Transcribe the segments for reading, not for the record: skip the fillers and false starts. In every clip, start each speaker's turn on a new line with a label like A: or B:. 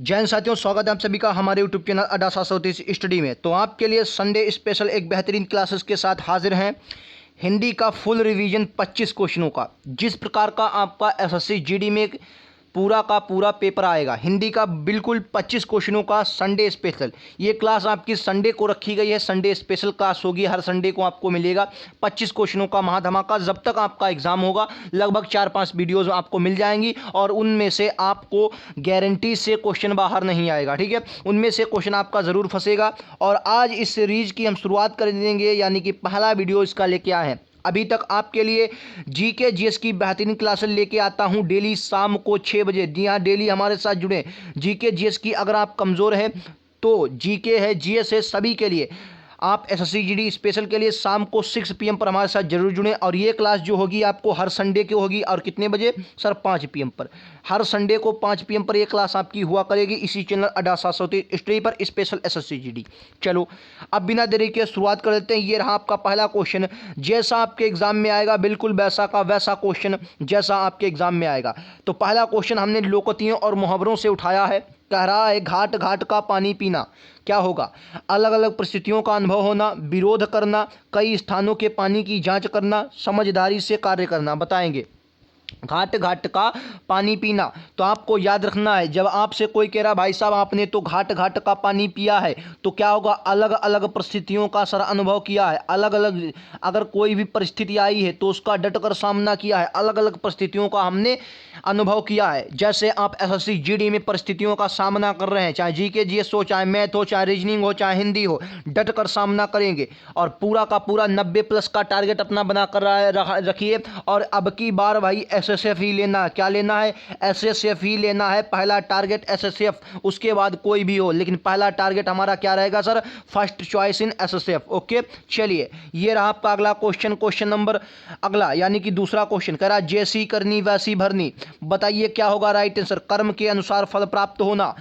A: जय हिंद साथियों, स्वागत है आप सभी का हमारे यूट्यूब चैनल अड्डा 730 स्टडी में। तो आपके लिए संडे स्पेशल एक बेहतरीन क्लासेस के साथ हाजिर हैं। हिंदी का फुल रिवीजन 25 क्वेश्चनों का, जिस प्रकार का आपका एसएससी जीडी में पूरा का पूरा पेपर आएगा, हिंदी का बिल्कुल 25 क्वेश्चनों का संडे स्पेशल। ये क्लास आपकी संडे को रखी गई है, संडे स्पेशल क्लास होगी। हर संडे को आपको मिलेगा 25 क्वेश्चनों का महाधमाका। जब तक आपका एग्जाम होगा लगभग 4-5 वीडियोज़ आपको मिल जाएंगी और उनमें से आपको गारंटी से क्वेश्चन बाहर नहीं आएगा। ठीक है, उनमें से क्वेश्चन आपका ज़रूर फंसेगा। और आज इस सीरीज की हम शुरुआत कर देंगे, यानी कि पहला वीडियो इसका लेके आए हैं। अभी तक आपके लिए जीके जीएस की बेहतरीन क्लासेस लेके आता हूं डेली शाम को 6 बजे। जी हाँ, डेली हमारे साथ जुड़े। जीके जीएस की अगर आप कमज़ोर हैं तो जीके है, जीएस है, सभी के लिए आप एसएससी जीडी स्पेशल के लिए शाम को 6 PM पर हमारे साथ जरूर जुड़ें। और ये क्लास जो होगी आपको हर संडे की होगी। और कितने बजे सर? 5 PM पर। हर संडे को 5 PM पर ये क्लास आपकी हुआ करेगी इसी चैनल अड्डा 730 स्टडी पर, स्पेशल एसएससी जीडी। चलो अब बिना देरी के शुरुआत कर लेते हैं। ये रहा आपका पहला क्वेश्चन। जैसा आपके एग्जाम में आएगा बिल्कुल वैसा का वैसा क्वेश्चन जैसा आपके एग्जाम में आएगा। तो पहला क्वेश्चन हमने लोकोक्तियों और मुहावरों से उठाया है। कह रहा है घाट घाट का पानी पीना क्या होगा? अलग अलग परिस्थितियों का अनुभव होना, विरोध करना, कई स्थानों के पानी की जांच करना, समझदारी से कार्य करना। बताएंगे घाट घाट का पानी पीना। तो आपको याद रखना है, जब आपसे कोई कह रहा भाई साहब आपने तो घाट घाट का पानी पिया है, तो क्या होगा? अलग अलग परिस्थितियों का सर अनुभव किया है। अलग अलग अगर कोई भी परिस्थिति आई है तो उसका डटकर सामना किया है। अलग अलग परिस्थितियों का हमने अनुभव किया है। जैसे आप एसएससी जीडी में परिस्थितियों का सामना कर रहे हैं, चाहे जीके जीएस हो, चाहे मैथ हो, चाहे रीजनिंग हो, चाहे हिंदी हो, डटकर सामना करेंगे और पूरा का पूरा 90+ का टारगेट अपना बना कर रखिए। और अब की बार भाई एसएसएफ ही लेना। क्या लेना है? एसएसएफ ही लेना है। पहला टारगेट एसएसएफ, उसके बाद कोई भी हो, लेकिन पहला टारगेट हमारा क्या रहेगा sir? First choice in SSF. Okay, चलिए ये रहा आपका अगला क्वेश्चन। क्वेश्चन नंबर अगला यानी कि दूसरा क्वेश्चन कह रहा जैसी करनी वैसी भरनी। बताइए क्या होगा राइट आंसर? कर्म के अनुसार फल प्राप्त होना,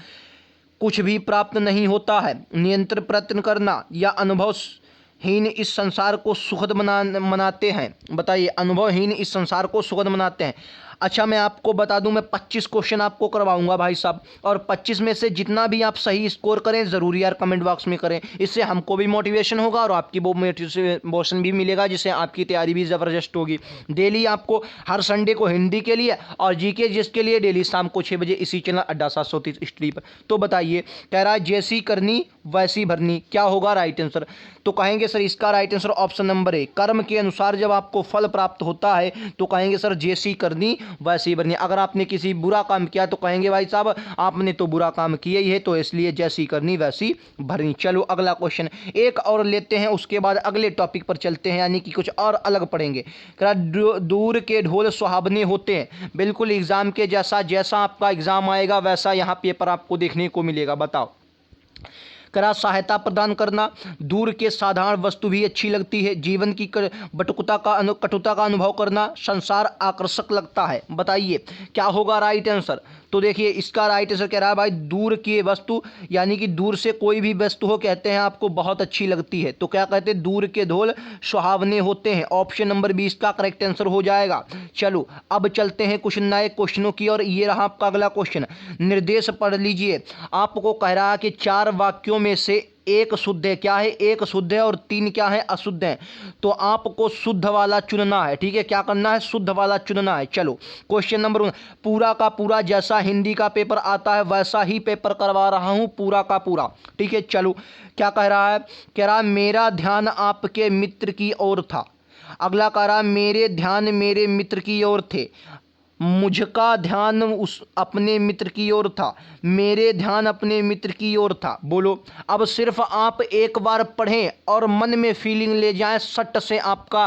A: कुछ भी प्राप्त नहीं होता है, निरंतर प्रयत्न करना, या अनुभवहीन इस संसार को सुखद मनाते हैं। बताइए, अनुभवहीन इस संसार को सुखद मनाते हैं। अच्छा, मैं आपको बता दूं, मैं 25 क्वेश्चन आपको करवाऊंगा भाई साहब, और 25 में से जितना भी आप सही स्कोर करें ज़रूर यार कमेंट बॉक्स में करें। इससे हमको भी मोटिवेशन होगा और आपकी वो मोटिवेशन भी मिलेगा, जिससे आपकी तैयारी भी ज़बरदस्त होगी। डेली आपको हर संडे को हिंदी के लिए और जीके जिसके लिए डेली शाम को 6 बजे इसी चैनल अड्डा 730 स्टडी पर। तो बताइए, कह रहा है जैसी करनी वैसी भरनी, क्या होगा राइट आंसर? तो कहेंगे सर इसका right answer option number A, कर्म के अनुसार जब आपको फल प्राप्त होता है तो कहेंगे सर जैसी करनी वैसी भरनी। अगर आपने किसी बुरा काम किया तो कहेंगे भाई साहब आपने तो बुरा काम किया ही है, तो इसलिए जैसी करनी वैसी भरनी। चलो अगला क्वेश्चन एक और लेते हैं, उसके बाद अगले टॉपिक पर चलते हैं, यानी कि कुछ और अलग पढ़ेंगे। दूर के ढोल सुहावने होते हैं। बिल्कुल एग्जाम के जैसा, जैसा आपका एग्जाम आएगा वैसा यहाँ पेपर आपको देखने को मिलेगा। बताओ, करा सहायता प्रदान करना, दूर के साधारण वस्तु भी अच्छी लगती है, जीवन की कटुता का अनुभव करना, संसार आकर्षक लगता है। बताइए क्या होगा राइट आंसर? तो देखिए इसका राइट आंसर कह रहा है भाई दूर की वस्तु, यानी कि दूर से कोई भी वस्तु हो कहते हैं आपको बहुत अच्छी लगती है, तो क्या कहते हैं? दूर के ढोल सुहावने होते हैं। ऑप्शन नंबर 20 का करेक्ट आंसर हो जाएगा। चलो अब चलते हैं कुछ नए क्वेश्चनों की और। ये रहा आपका अगला क्वेश्चन, निर्देश पढ़ लीजिए। आपको कह रहा है कि 4 वाक्यों में से एक शुद्ध है। क्या है? एक शुद्ध है और 3 क्या है? अशुद्ध है। तो आपको शुद्ध वाला चुनना है। ठीक है, क्या करना है? शुद्ध वाला चुनना है। चलो क्वेश्चन नंबर 1, पूरा का पूरा जैसा हिंदी का पेपर आता है वैसा ही पेपर करवा रहा हूं, पूरा का पूरा। ठीक है, चलो क्या कह रहा है? कह रहा है मेरा ध्यान आपके मित्र की ओर था। अगला कह रहा है मेरे ध्यान मेरे मित्र की ओर थे। मुझका ध्यान उस अपने मित्र की ओर था। मेरे ध्यान अपने मित्र की ओर था। बोलो, अब सिर्फ आप एक बार पढ़ें और मन में फीलिंग ले जाएं, सट से आपका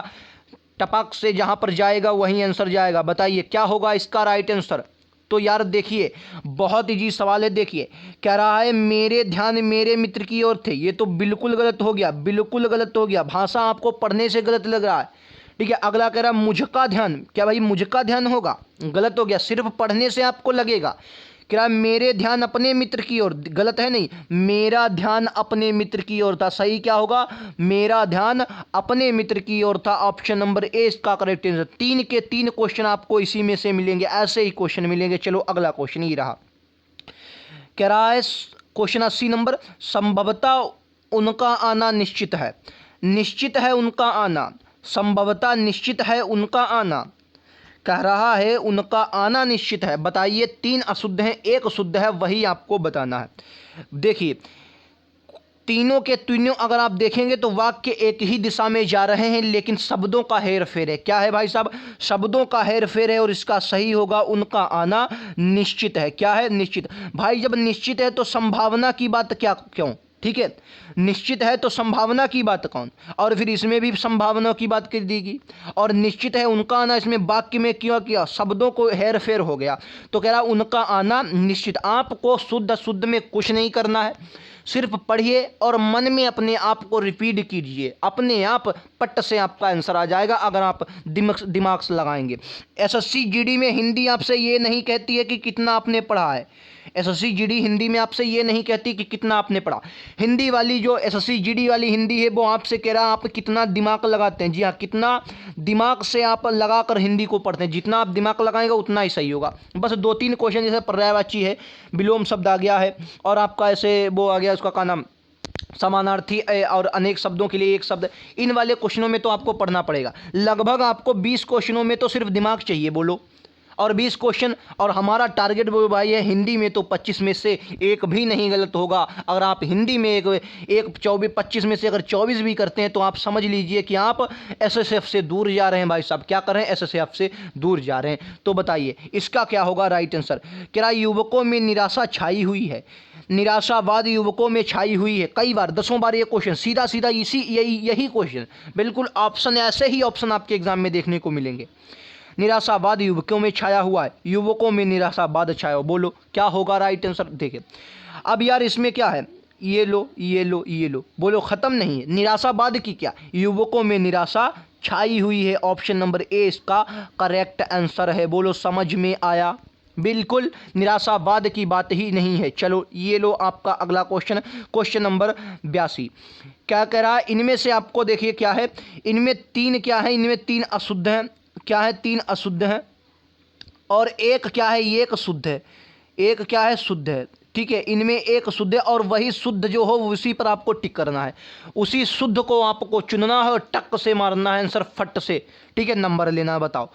A: टपक से जहां पर जाएगा वहीं आंसर जाएगा। बताइए क्या होगा इसका राइट आंसर? तो यार देखिए बहुत इजी सवाल है। देखिए कह रहा है मेरे ध्यान मेरे मित्र की ओर थे, ये तो बिल्कुल गलत हो गया, बिल्कुल गलत हो गया। भाषा आपको पढ़ने से गलत लग रहा है। ठीक है, अगला कह रहा है मुझका ध्यान। क्या भाई मुझका ध्यान होगा? गलत हो गया, सिर्फ पढ़ने से आपको लगेगा। कह रहा है मेरे ध्यान अपने मित्र की ओर, गलत है नहीं, मेरा ध्यान अपने मित्र की ओर था। सही क्या होगा? मेरा ध्यान अपने मित्र की ओर था। ऑप्शन नंबर ए इसका करेक्ट आंसर। 3 के 3 क्वेश्चन आपको इसी में से मिलेंगे, ऐसे ही क्वेश्चन मिलेंगे। चलो अगला क्वेश्चन ये रहा, कह रहा है क्वेश्चन 80 नंबर, संभवतः उनका आना निश्चित है। निश्चित है उनका आना, संभवतः निश्चित है उनका आना, कह रहा है उनका आना निश्चित है। बताइए 3 अशुद्ध हैं, 1 शुद्ध है, वही आपको बताना है। देखिए तीनों के तीनों अगर आप देखेंगे तो वाक्य एक ही दिशा में जा रहे हैं, लेकिन शब्दों का हेर फेर है। क्या है भाई साहब? शब्दों का हेर फेर है, और इसका सही होगा उनका आना निश्चित है। क्या है? निश्चित। भाई जब निश्चित है तो संभावना की बात क्या क्यों? ठीक है, निश्चित है तो संभावना की बात कौन? और फिर इसमें भी संभावना की बात कर देगी। और निश्चित है उनका आना, इसमें वाक्य में क्यों किया? शब्दों को हेर फेर हो गया। तो कह रहा उनका आना निश्चित। आपको शुद्ध शुद्ध में कुछ नहीं करना है, सिर्फ पढ़िए और मन में अपने आप को रिपीट कीजिए, अपने आप पट से आपका आंसर आ जाएगा अगर आप दिमाग से लगाएंगे। एसएससी जीडी में हिंदी आपसे ये नहीं कहती है कि कितना आपने पढ़ा है। एसएससी जीडी हिंदी में आपसे ये नहीं कहती कि कितना आपने पढ़ा। हिंदी वाली जो एसएससी जीडी वाली हिंदी है वो आपसे कह रहा है आप कितना दिमाग लगाते हैं। जी हाँ, कितना दिमाग से आप लगाकर हिंदी को पढ़ते हैं। जितना आप दिमाग लगाएंगे उतना ही सही होगा। बस 2-3 क्वेश्चन जैसे पर्यायवाची है, विलोम शब्द आ गया है, और आपका ऐसे वो आ गया उसका क्या नाम, समानार्थी और अनेक शब्दों के लिए एक शब्द। इन वाले क्वेश्चनों में तो आपको पढ़ना पड़ेगा। लगभग आपको 20 क्वेश्चनों में तो सिर्फ दिमाग चाहिए बोलो, और 20 क्वेश्चन, और हमारा टारगेट वो भाई है हिंदी में तो 25 में से एक भी नहीं गलत होगा। अगर आप हिंदी में एक 25 में से अगर 24 भी करते हैं तो आप समझ लीजिए कि आप एसएसएफ से दूर जा रहे हैं। भाई साहब क्या कर रहे हैं? एसएसएफ से दूर जा रहे हैं। तो बताइए इसका क्या होगा राइट आंसर? क्या युवकों में निराशा छाई हुई है? निराशावाद युवकों में छाई हुई है। कई बार 10 बार ये क्वेश्चन सीधा सीधा यही क्वेश्चन, बिल्कुल ऑप्शन ऐसे ही ऑप्शन आपके एग्जाम में देखने को मिलेंगे। निराशावाद युवकों में छाया हुआ है, युवकों में निराशावाद छाया हो। बोलो क्या होगा राइट आंसर? देखिए अब यार इसमें क्या है, ये लो ये लो ये लो, बोलो खत्म नहीं है। निराशावाद की क्या? युवकों में निराशा छाई हुई है। ऑप्शन नंबर ए इसका करेक्ट आंसर है। बोलो समझ में आया? बिल्कुल निराशावाद की बात ही नहीं है। चलो ये लो आपका अगला क्वेश्चन, क्वेश्चन नंबर 82। क्या कह रहा है? इनमें से आपको देखिए क्या है, इनमें 3 क्या है? इनमें 3 अशुद्ध हैं। क्या है? 3 अशुद्ध हैं, और एक क्या है? ये एक शुद्ध है। एक क्या है? शुद्ध है। ठीक है, इनमें एक शुद्ध है, और वही शुद्ध जो हो उसी पर आपको टिक करना है। उसी शुद्ध को आपको चुनना है और टक से मारना है आंसर, फट से। ठीक है, नंबर लेना है। बताओ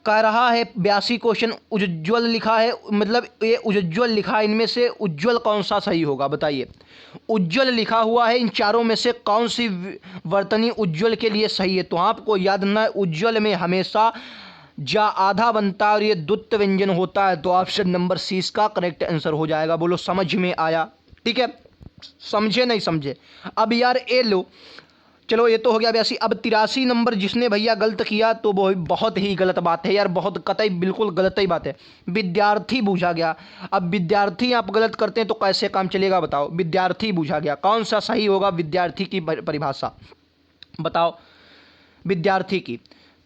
A: कह रहा है 82 क्वेश्चन उज्ज्वल लिखा है, मतलब ये उज्ज्वल लिखा है, इनमें से उज्ज्वल कौन सा सही होगा? बताइए उज्ज्वल लिखा हुआ है, इन चारों में से कौन सी वर्तनी उज्ज्वल के लिए सही है? तो आपको याद ना, उज्ज्वल में हमेशा जा आधा बनता है और ये द्वित्व व्यंजन होता है। तो ऑप्शन नंबर सी इसका करेक्ट आंसर हो जाएगा। बोलो समझ में आया? ठीक है, समझे नहीं समझे? अब यार ए लो, चलो ये तो हो गया 82। अब 83 नंबर जिसने भैया गलत किया तो वो बहुत ही गलत बात है यार, बहुत कतई बिल्कुल गलत ही बात है। विद्यार्थी पूछा गया। अब विद्यार्थी आप गलत करते हैं तो कैसे काम चलेगा? बताओ, विद्यार्थी पूछा गया, कौन सा सही होगा विद्यार्थी की परिभाषा? बताओ विद्यार्थी की।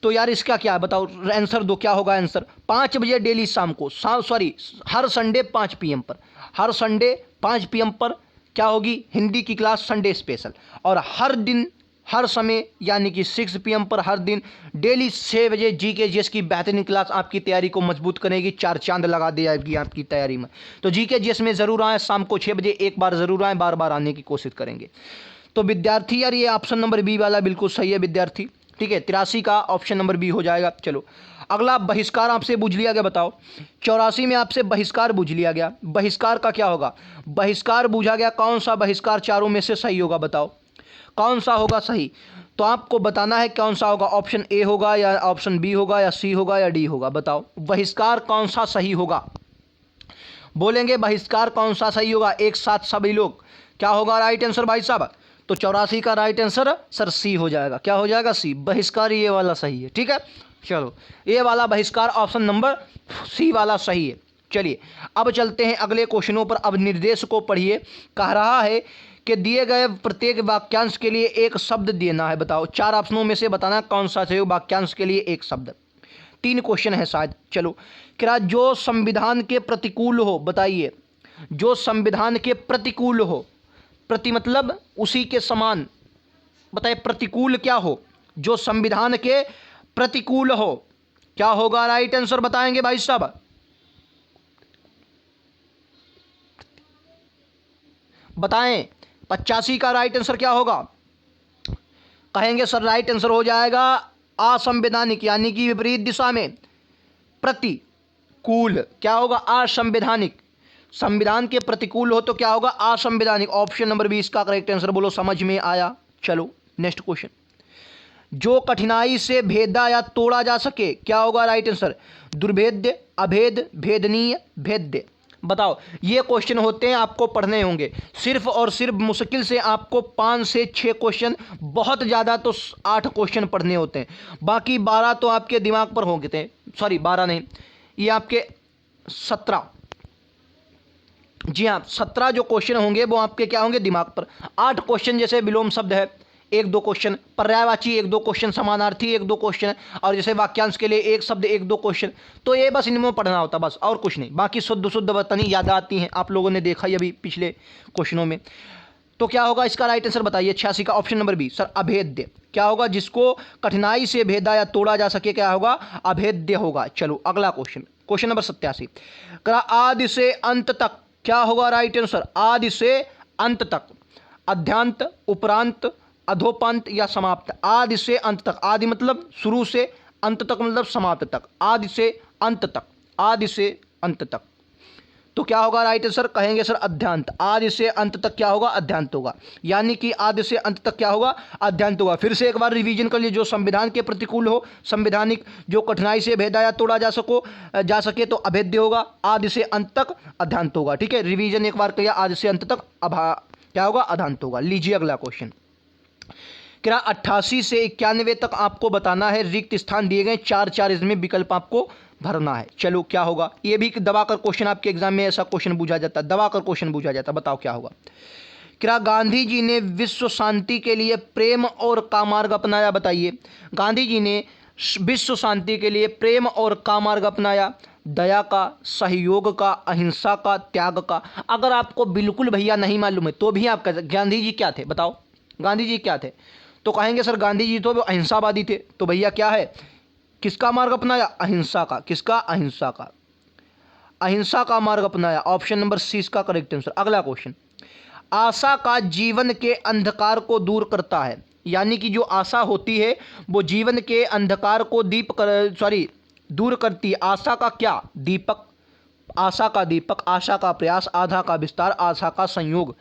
A: तो यार इसका क्या है? बताओ आंसर दो, क्या होगा आंसर? 5 बजे डेली शाम को, सॉरी हर संडे 5 PM पर, हर संडे 5 PM पर क्या होगी? हिंदी की क्लास, संडे स्पेशल। और हर दिन हर समय यानी कि 6 PM पर हर दिन डेली 6 बजे जीके जीएस की बेहतरीन क्लास आपकी तैयारी को मजबूत करेगी, 4 चांद लगा देगी आपकी तैयारी में। तो जीके जीएस में ज़रूर आएँ, शाम को 6 बजे एक बार ज़रूर आएँ, बार बार आने की कोशिश करेंगे। तो विद्यार्थी यार ये ऑप्शन नंबर बी वाला बिल्कुल सही है, विद्यार्थी। ठीक है, 83 का ऑप्शन नंबर बी हो जाएगा। चलो अगला बहिष्कार आपसे पूछ लिया गया। बताओ 84 में आपसे बहिष्कार पूछ लिया गया, बहिष्कार का क्या होगा? बहिष्कार पूछा गया, कौन सा बहिष्कार चारों में से सही होगा? बताओ कौन सा होगा सही? तो आपको बताना है कौन सा होगा। ऑप्शन ए होगा या ऑप्शन बी होगा या सी होगा या डी होगा? बताओ बहिष्कार कौन सा सही होगा? बोलेंगे बहिष्कार कौन सा सही होगा एक साथ सभी लोग। क्या होगा राइट आंसर भाई साहब? तो 84 का राइट आंसर सर सी हो जाएगा। क्या हो जाएगा? सी। बहिष्कार ये वाला सही है। ठीक है, चलो ये वाला बहिष्कार ऑप्शन नंबर सी वाला सही है। चलिए अब चलते हैं अगले क्वेश्चनों पर। अब निर्देश को पढ़िए। कह रहा है कि दिए गए प्रत्येक वाक्यांश के लिए एक शब्द देना है। बताओ 4 ऑप्शनों में से बताना कौन सा सही वाक्यांश के लिए एक शब्द। 3 क्वेश्चन है शायद। चलो क्या जो संविधान के प्रतिकूल हो? बताइए जो संविधान के प्रतिकूल हो, प्रति मतलब उसी के समान। बताइए प्रतिकूल क्या हो? जो संविधान के प्रतिकूल हो। क्या होगा राइट आंसर? बताएंगे भाई साहब? बताएं 85 का राइट आंसर क्या होगा? कहेंगे सर राइट आंसर हो जाएगा असंवैधानिक, यानी कि विपरीत दिशा में, प्रतिकूल। क्या होगा? असंवैधानिक। संविधान के प्रतिकूल हो तो क्या होगा? असंवैधानिक। ऑप्शन नंबर 20 का करेक्ट आंसर। बोलो समझ में आया? चलो नेक्स्ट क्वेश्चन। जो कठिनाई से भेदा या तोड़ा जा सके, क्या होगा राइट आंसर? दुर्भेद्य, अभेद, भेदनीय, भेद्य। बताओ, ये क्वेश्चन होते हैं, आपको पढ़ने होंगे। सिर्फ और सिर्फ मुश्किल से आपको 5 से 6 क्वेश्चन, बहुत ज़्यादा तो 8 क्वेश्चन पढ़ने होते हैं, बाकी 12 तो आपके दिमाग पर होंगे। सॉरी 12 नहीं, ये आपके 17, जी हाँ 17 जो क्वेश्चन होंगे वो आपके क्या होंगे? दिमाग पर। 8 क्वेश्चन जैसे विलोम शब्द है 1-2 क्वेश्चन, पर्यायवाची 1-2 क्वेश्चन, समानार्थी 1-2 क्वेश्चन, और जैसे वाक्यांश के लिए एक शब्द 1-2 क्वेश्चन। तो ये बस इनमें पढ़ना होता बस, और कुछ नहीं। बाकी शुद्ध शुद्ध बतनी याद आती हैं, आप लोगों ने देखा ही अभी पिछले क्वेश्चनों में। तो क्या होगा इसका राइट आंसर? बताइए 86 का ऑप्शन नंबर बी सर, अभेद्य। क्या होगा? जिसको कठिनाई से भेदा या तोड़ा जा सके, क्या होगा? अभेद्य होगा। चलो अगला क्वेश्चन, क्वेश्चन नंबर 87। आदि से अंत तक, क्या होगा राइट आंसर? आदि से अंत तक, अध्यांत, उपरांत, अधोपांत या समाप्त। आदि से अंत तक, आदि मतलब शुरू से, अंत तक मतलब समाप्त तक। आदि से अंत तक, आदि से अंत तक, तो क्या होगा राइट आंसर? कहेंगे सर अध्यांत। आदि से अंत तक क्या होगा? अध्यांत होगा। यानी कि आदि से अंत तक क्या होगा? अध्यांत होगा। फिर से एक बार रिवीजन कर लीजिए। जो संविधान के प्रतिकूल हो, संवैधानिक। जो कठिनाई से भेदा या तोड़ा जा सके तो अभेद्य होगा। आदि से अंत तक अध्यांत होगा। ठीक है, रिवीजन एक बार किया, आदि से अंत तक क्या होगा? अध्यांत होगा। लीजिए अगला क्वेश्चन। क्या 88 से 91 तक आपको बताना है, रिक्त स्थान दिए गए 4 इसमें विकल्प आपको भरना है। चलो क्या होगा? ये भी दबाकर क्वेश्चन आपके एग्जाम में ऐसा क्वेश्चन पूछा जाता है, दबाकर क्वेश्चन पूछा जाता है। बताओ क्या होगा? क्या गांधी जी ने विश्व शांति के लिए प्रेम और का मार्ग अपनाया? बताइए, गांधी जी ने विश्व शांति के लिए प्रेम और का मार्ग अपनाया? दया का, सहयोग का, अहिंसा का, त्याग का। अगर आपको बिल्कुल भैया नहीं मालूम है तो भी आप कह सकते गांधी जी क्या थे? बताओ गांधी जी क्या थे? तो कहेंगे सर गांधी जी तो अहिंसावादी थे। तो भैया क्या है? किसका मार्ग अपनाया? अहिंसा का। किसका? अहिंसा का। अहिंसा का मार्ग अपनाया। ऑप्शन नंबर सी इसका करेक्ट आंसर। अगला क्वेश्चन। आशा का जीवन के अंधकार को दूर करता है, यानी कि जो आशा होती है वो जीवन के अंधकार को दूर करती है। आशा का क्या? दीपक। आशा का दीपक, आशा का प्रयास, आशा का विस्तार, आशा का संयोग।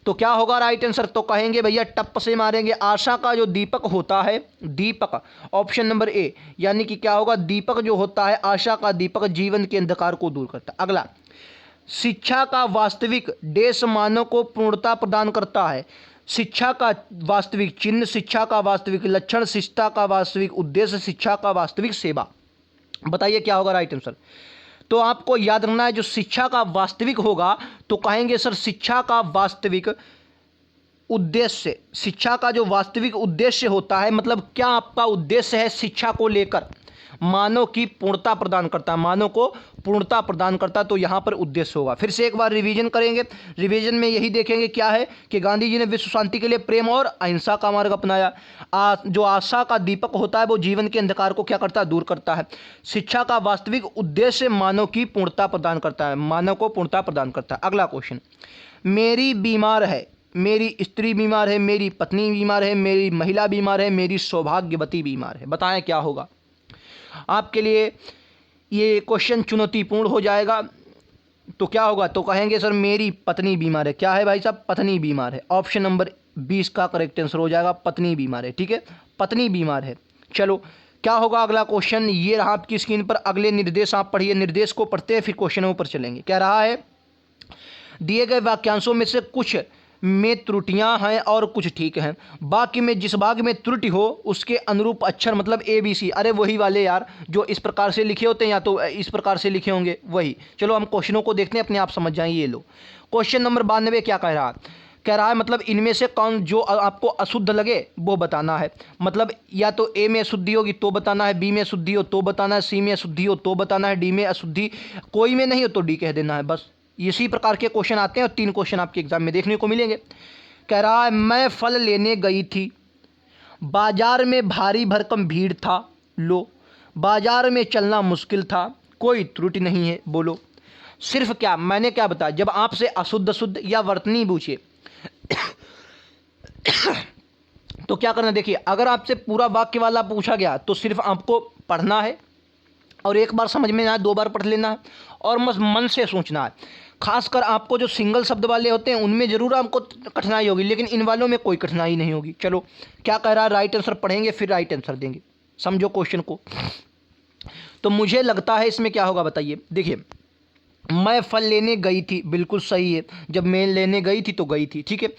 A: तो क्या होगा राइट आंसर? तो कहेंगे भैया टप से मारेंगे, आशा का जो दीपक होता है, दीपक, ऑप्शन नंबर ए, यानी कि क्या होगा? दीपक जो होता है, आशा का दीपक जीवन के अंधकार को दूर करता है। अगला, शिक्षा का वास्तविक देश मानव को पूर्णता प्रदान करता है। शिक्षा का वास्तविक चिन्ह, शिक्षा का वास्तविक लक्षण, शिक्षा का वास्तविक उद्देश्य, शिक्षा का वास्तविक सेवा। बताइए क्या होगा राइट आंसर? तो आपको याद रखना है, जो शिक्षा का वास्तविक होगा तो कहेंगे सर शिक्षा का वास्तविक उद्देश्य। शिक्षा का जो वास्तविक उद्देश्य होता है, मतलब क्या आपका उद्देश्य है शिक्षा को लेकर? मानव की पूर्णता प्रदान करता है, मानव को पूर्णता प्रदान करता, तो यहाँ पर उद्देश्य होगा। फिर से एक बार रिवीजन करेंगे। रिवीजन में यही देखेंगे क्या है कि गांधी जी ने विश्व शांति के लिए प्रेम और अहिंसा का मार्ग अपनाया। जो आशा का दीपक होता है वो जीवन के अंधकार को क्या करता है? दूर करता है। शिक्षा का वास्तविक उद्देश्य मानव की पूर्णता प्रदान करता है, मानव को पूर्णता प्रदान करता है। अगला क्वेश्चन। मेरी बीमार है, मेरी स्त्री बीमार है, मेरी पत्नी बीमार है, मेरी महिला बीमार है, मेरी सौभाग्यवती बीमार है। बताएं क्या होगा? आपके लिए ये क्वेश्चन चुनौतीपूर्ण हो जाएगा। तो क्या होगा? तो कहेंगे सर मेरी पत्नी बीमार है। क्या है भाई साहब? पत्नी बीमार है। ऑप्शन नंबर 20 का करेक्ट आंसर हो जाएगा, पत्नी बीमार है। ठीक है, पत्नी बीमार है। चलो क्या होगा अगला क्वेश्चन? ये रहा आपकी स्क्रीन पर। अगले निर्देश आप पढ़िए, निर्देश को पढ़ते हैं फिर क्वेश्चनों पर चलेंगे। क्या रहा है? दिए गए वाक्यांशों में से कुछ में त्रुटियां हैं और कुछ ठीक हैं। वाक्य में जिस भाग में त्रुटि हो उसके अनुरूप अक्षर, मतलब ABC। अरे वही वाले यार जो इस प्रकार से लिखे होते हैं, या तो इस प्रकार से लिखे होंगे वही। चलो हम क्वेश्चनों को देखते हैं, अपने आप समझ जाएंगे। ये लो क्वेश्चन नंबर 92 क्या कह रहा है? कह रहा है मतलब इनमें से कौन जो आपको अशुद्ध लगे वो बताना है। मतलब या तो ए में अशुद्धि होगी तो बताना है, बी में अशुद्धि हो तो बताना है, सी में अशुद्धि हो तो बताना है, डी में अशुद्धि कोई में नहीं हो तो डी कह देना है। बस इसी प्रकार के क्वेश्चन आते हैं और 3 क्वेश्चन आपके एग्जाम में देखने को मिलेंगे। कह रहा है मैं फल लेने गई थी, बाजार में भारी भरकम भीड़ था। लो, बाजार में चलना मुश्किल था, कोई त्रुटि नहीं है। बोलो सिर्फ क्या मैंने क्या बताया? जब आपसे अशुद्ध शुद्ध या वर्तनी पूछे तो क्या करना, देखिए अगर आपसे पूरा वाक्य वाला पूछा गया तो सिर्फ आपको पढ़ना है और एक बार समझ में ना आए 2 बार पढ़ लेना है और बस मन से सोचना है। खासकर आपको जो सिंगल शब्द वाले होते हैं उनमें ज़रूर आपको कठिनाई होगी, लेकिन इन वालों में कोई कठिनाई नहीं होगी। चलो क्या कह रहा है, राइट आंसर पढ़ेंगे फिर राइट आंसर देंगे, समझो क्वेश्चन को। तो मुझे लगता है इसमें क्या होगा बताइए। देखिए, मैं फल लेने गई थी, बिल्कुल सही है, जब मैं लेने गई थी तो गई थी, ठीक है।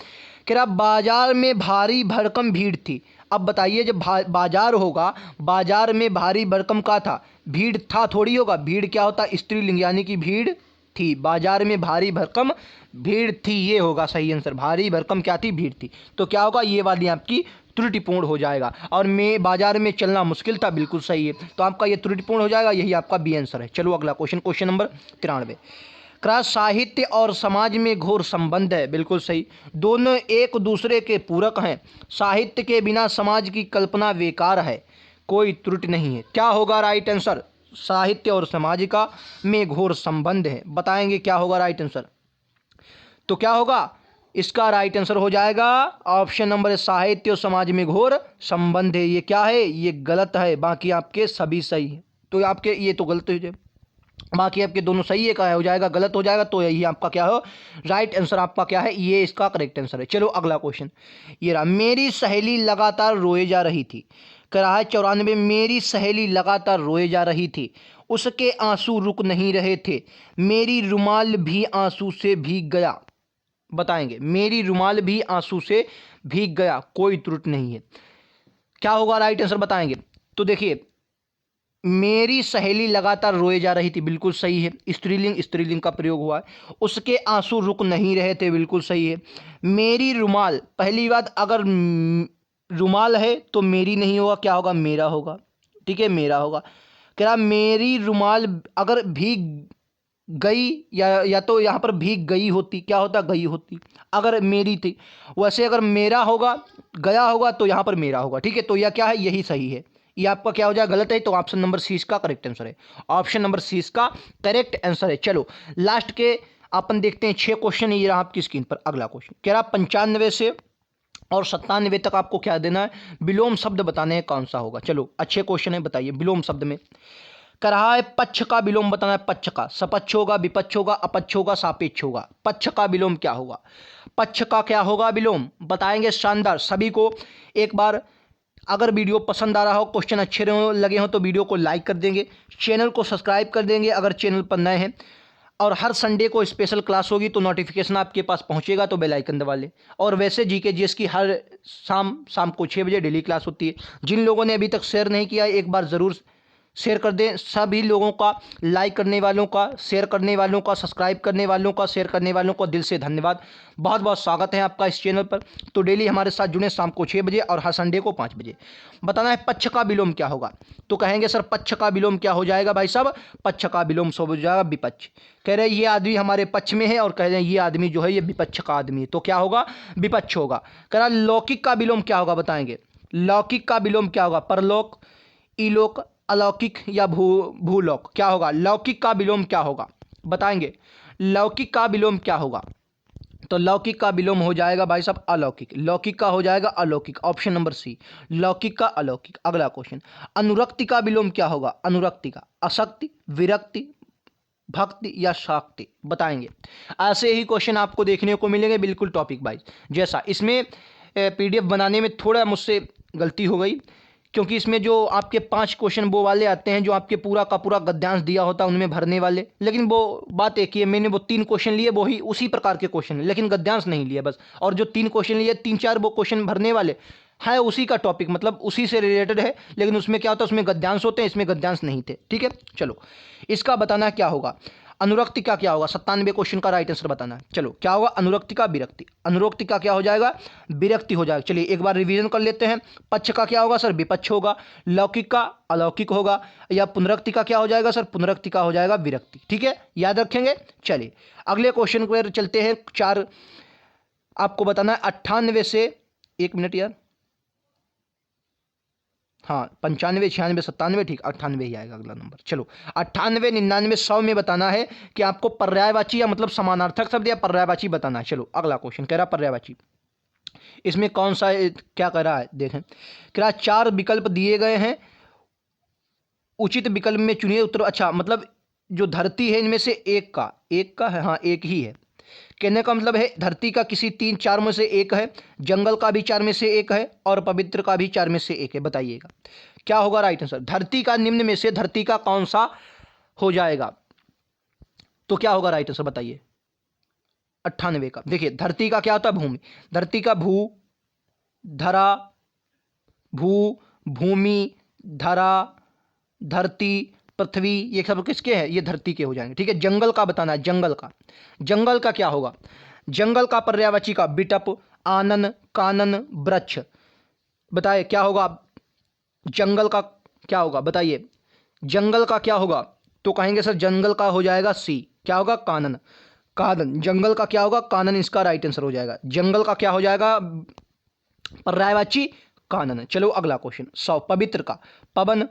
A: कह रहा बाजार में भारी भरकम भीड़ थी। अब बताइए जब बाजार होगा, बाजार में भारी भरकम का था, भीड़ था थोड़ी होगा, भीड़ क्या होता है स्त्रीलिंग, यानी कि भीड़ थी, बाजार में भारी भरकम भीड़ थी, ये होगा सही आंसर। भारी भरकम क्या थी, भीड़ थी, तो क्या होगा ये वाली आपकी त्रुटिपूर्ण हो जाएगा। और मैं बाजार में चलना मुश्किल था, बिल्कुल सही है, तो आपका ये त्रुटिपूर्ण हो जाएगा, यही आपका बी आंसर है। चलो अगला क्वेश्चन, क्वेश्चन नंबर 93। क्रास साहित्य और समाज में घोर संबंध है, बिल्कुल सही, दोनों एक दूसरे के पूरक हैं, साहित्य के बिना समाज की कल्पना बेकार है, कोई त्रुटि नहीं है। क्या होगा राइट आंसर, साहित्य और समाज का में घोर संबंध है, बताएंगे क्या होगा राइट आंसर। तो क्या होगा, इसका राइट आंसर हो जाएगा ऑप्शन नंबर, साहित्य और समाज में घोर संबंध है। ये क्या है, ये गलत है, बाकी आपके सभी सही है। तो आपके ये तो गलत हो जाए, बाकी आपके दोनों सही है, क्या हो जाएगा, गलत हो जाएगा। तो यही आपका क्या हो, राइट आंसर आपका क्या है, ये इसका करेक्ट आंसर है। चलो अगला क्वेश्चन, ये रहा, मेरी सहेली लगातार रोए जा रही थी। कह रहा है 94, मेरी सहेली लगातार रोए जा रही थी, उसके आंसू रुक नहीं रहे थे, मेरी रुमाल भी आंसू से भीग गया। बताएंगे, मेरी रुमाल भी आंसू से भीग गया, कोई त्रुटि नहीं है। क्या होगा राइट आंसर बताएंगे। तो देखिए, मेरी सहेली लगातार रोए जा रही थी, बिल्कुल सही है, स्त्रीलिंग स्त्रीलिंग का प्रयोग हुआ है। उसके आंसू रुक नहीं रहे थे, बिल्कुल सही है। मेरी रुमाल, पहली बात अगर रुमाल है तो मेरी नहीं होगा, क्या होगा, मेरा होगा, ठीक है, मेरा होगा। क्या मेरी रुमाल अगर भीग गई, या तो यहाँ पर भीग गई होती, क्या होता, गई होती, अगर मेरी थी। वैसे अगर मेरा होगा, गया होगा, तो यहाँ पर मेरा होगा, ठीक है। तो यह क्या है, यही सही है, ये आपका क्या हो जाएगा, गलत है, तो ऑप्शन नंबर सी इसका करेक्ट आंसर है, ऑप्शन नंबर सी इसका करेक्ट आंसर है। चलो लास्ट के अपन देखते हैं 6 क्वेश्चन, ये रहा आपकी स्क्रीन पर। अगला क्वेश्चन कह रहा 95 से और 97 तक आपको क्या देना है, विलोम शब्द बताने हैं, कौन सा होगा। चलो अच्छे क्वेश्चन है, बताइए विलोम शब्द में। कह रहा है पक्ष का विलोम बताना है, पक्ष का, सपक्ष होगा, विपक्ष होगा, अपक्ष होगा, सापेक्ष होगा। पक्ष का विलोम क्या होगा, पक्ष का क्या होगा विलोम, बताएंगे। शानदार, सभी को एक बार, अगर वीडियो पसंद आ रहा हो, क्वेश्चन अच्छे लगे हो तो वीडियो को लाइक कर देंगे, चैनल को सब्सक्राइब कर देंगे अगर चैनल पर नए हैं, और हर संडे को स्पेशल क्लास होगी तो नोटिफिकेशन आपके पास पहुंचेगा, तो बेल आइकन दबा लें। और वैसे जीके जीएस की हर शाम को 6 बजे डेली क्लास होती है। जिन लोगों ने अभी तक शेयर नहीं किया है, एक बार ज़रूर शेयर कर दें। सभी लोगों का, लाइक करने वालों का, शेयर करने वालों का, सब्सक्राइब करने वालों का, शेयर करने वालों को दिल से धन्यवाद। बहुत बहुत स्वागत है आपका इस चैनल पर। तो डेली हमारे साथ जुड़े, शाम को 6 बजे और हर संडे को 5 बजे। बताना है पक्ष का विलोम क्या होगा, तो कहेंगे सर पक्ष का विलोम क्या हो जाएगा भाई साहब, पक्ष का विलोम सब हो जाएगा विपक्ष। कह रहे ये आदमी हमारे पक्ष में है और कह रहे हैं ये आदमी जो है ये विपक्ष का आदमी है, तो क्या होगा, विपक्ष होगा। कह रहा लौकिक का विलोम क्या होगा, बताएंगे लौकिक का विलोम क्या होगा, परलोक, इलोक, अलौकिक या भूलोक, क्या होगा, लौकिक का विलोम क्या होगा, बताएंगे लौकिक का विलोम क्या होगा। तो लौकिक का विलोम हो जाएगा भाई साहब अलौकिक, लौकिक का हो जाएगा अलौकिक, ऑप्शन नंबर सी, लौकिक का अलौकिक। अगला क्वेश्चन, अनुरक्ति का विलोम क्या होगा, अनुरक्ति का अशक्ति, विरक्ति, भक्ति या शक्ति, बताएंगे। ऐसे ही क्वेश्चन आपको देखने को मिलेंगे, बिल्कुल टॉपिक वाइज। जैसा इसमें पीडीएफ बनाने में थोड़ा मुझसे गलती हो गई, क्योंकि इसमें जो आपके 5 क्वेश्चन वो वाले आते हैं जो आपके पूरा का पूरा गद्यांश दिया होता है उनमें भरने वाले, लेकिन वो बात एक ही है, मैंने वो 3 क्वेश्चन लिए, वो ही उसी प्रकार के क्वेश्चन है, लेकिन गद्यांश नहीं लिया बस। और जो 3 क्वेश्चन लिए, 3-4 वो क्वेश्चन भरने वाले है उसी का टॉपिक, मतलब उसी से रिलेटेड है, लेकिन उसमें क्या होता है, उसमें गद्यांश होते हैं, इसमें गद्यांश नहीं थे, ठीक है। चलो इसका बताना क्या होगा, अनुरक्ति का क्या होगा, 97 क्वेश्चन का राइट आंसर बताना है। चलो क्या होगा, अनुरक्ति का विरक्ति, अनुरक्ति का क्या हो जाएगा, विरक्ति हो जाएगा। चलिए एक बार रिवीजन कर लेते हैं। पक्ष का क्या होगा सर, विपक्ष होगा। लौकिक का अलौकिक होगा। या पुनरक्ति का क्या हो जाएगा सर, पुनरक्ति का हो जाएगा विरक्ति, ठीक है, याद रखेंगे। चलिए अगले क्वेश्चन पर चलते हैं। 4 आपको बताना है 98 से, 1 मिनट यार, हाँ 95, 96, 97, ठीक, 98 ही आएगा अगला नंबर। चलो 98, 99, 100 में बताना है कि आपको पर्यायवाची या मतलब समानार्थक शब्द या पर्यायवाची बताना है। चलो अगला क्वेश्चन कह रहा पर्यायवाची, इसमें कौन सा क्या कर रहा है देखें, कह रहा 4 विकल्प दिए गए हैं, उचित विकल्प में चुनिए उत्तर। अच्छा, मतलब जो धरती है इनमें से एक का है, हाँ एक ही है। कहने का मतलब है धरती का किसी 3-4 में से एक है, जंगल का भी 4 में से एक है, और पवित्र का भी 4 में से एक है। बताइएगा क्या होगा राइट आंसर। धरती का निम्न में से धरती का कौन सा हो जाएगा, तो क्या होगा राइट आंसर बताइए। 98 का। देखिए धरती का क्या होता है, भूमि। धरती का भू, धरा, भू, भूमि, धरा, धरती, पृथ्वी, ये सब किसके हैं, ये धरती के हो जाएंगे। ठीक है, जंगल का बताना है। जंगल का क्या होगा। जंगल का पर्यायवाची का बिटप, आनन, कानन, वृक्ष। बताइए क्या होगा जंगल का, क्या होगा बताइए। जंगल का क्या होगा, तो कहेंगे सर जंगल का हो जाएगा सी, क्या होगा कानन। कानन, जंगल का क्या होगा कानन, इसका राइट आंसर हो जाएगा। जंगल का क्या हो जाएगा पर्यायवाची कानन। चलो अगला क्वेश्चन 100। पवित्र का पवन,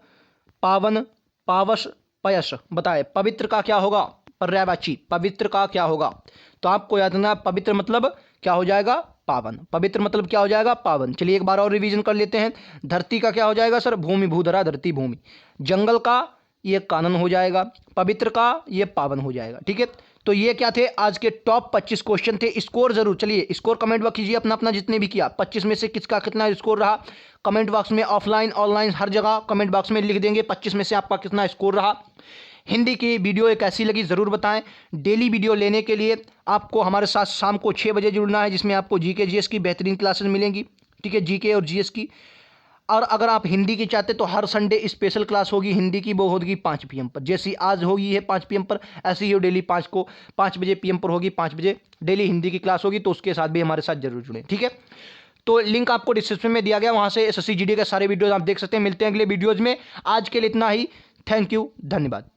A: पावन, पावस, पयस। बताए पवित्र का क्या होगा पर्यायवाची, पवित्र का क्या होगा, तो आपको याद रखना पवित्र मतलब क्या हो जाएगा पावन। पवित्र मतलब क्या हो जाएगा पावन। चलिए एक बार और रिवीजन कर लेते हैं। धरती का क्या हो जाएगा सर भूमि, भूधरा, धरती, भूमि। जंगल का ये कानन हो जाएगा, पवित्र का ये पावन हो जाएगा। ठीक है, तो ये क्या थे आज के टॉप 25 क्वेश्चन थे। स्कोर जरूर, चलिए स्कोर कमेंट बॉक्स कीजिए अपना अपना जितने भी किया। 25 में से किसका कितना स्कोर रहा कमेंट बॉक्स में, ऑफलाइन ऑनलाइन हर जगह कमेंट बॉक्स में लिख देंगे 25 में से आपका कितना स्कोर रहा। हिंदी की वीडियो एक ऐसी लगी ज़रूर बताएं। डेली वीडियो लेने के लिए आपको हमारे साथ शाम को 6 बजे जुड़ना है, जिसमें आपको जीके जीएस की बेहतरीन क्लासेस मिलेंगी। ठीक है, जीके और जीएस की। और अगर आप हिंदी की चाहते तो हर संडे स्पेशल क्लास होगी हिंदी की, वो होगी 5 PM पर। जैसी आज होगी है 5 PM पर, ऐसी ही डेली 5 बजे PM पर होगी। 5 बजे डेली हिंदी की क्लास होगी, तो उसके साथ भी हमारे साथ जरूर जुड़ें। ठीक है, तो लिंक आपको डिस्क्रिप्शन में दिया गया, वहाँ से SSC GD के सारे वीडियोज आप देख सकते हैं। मिलते हैं अगले वीडियोज़ में, आज के लिए इतना ही। थैंक यू, धन्यवाद।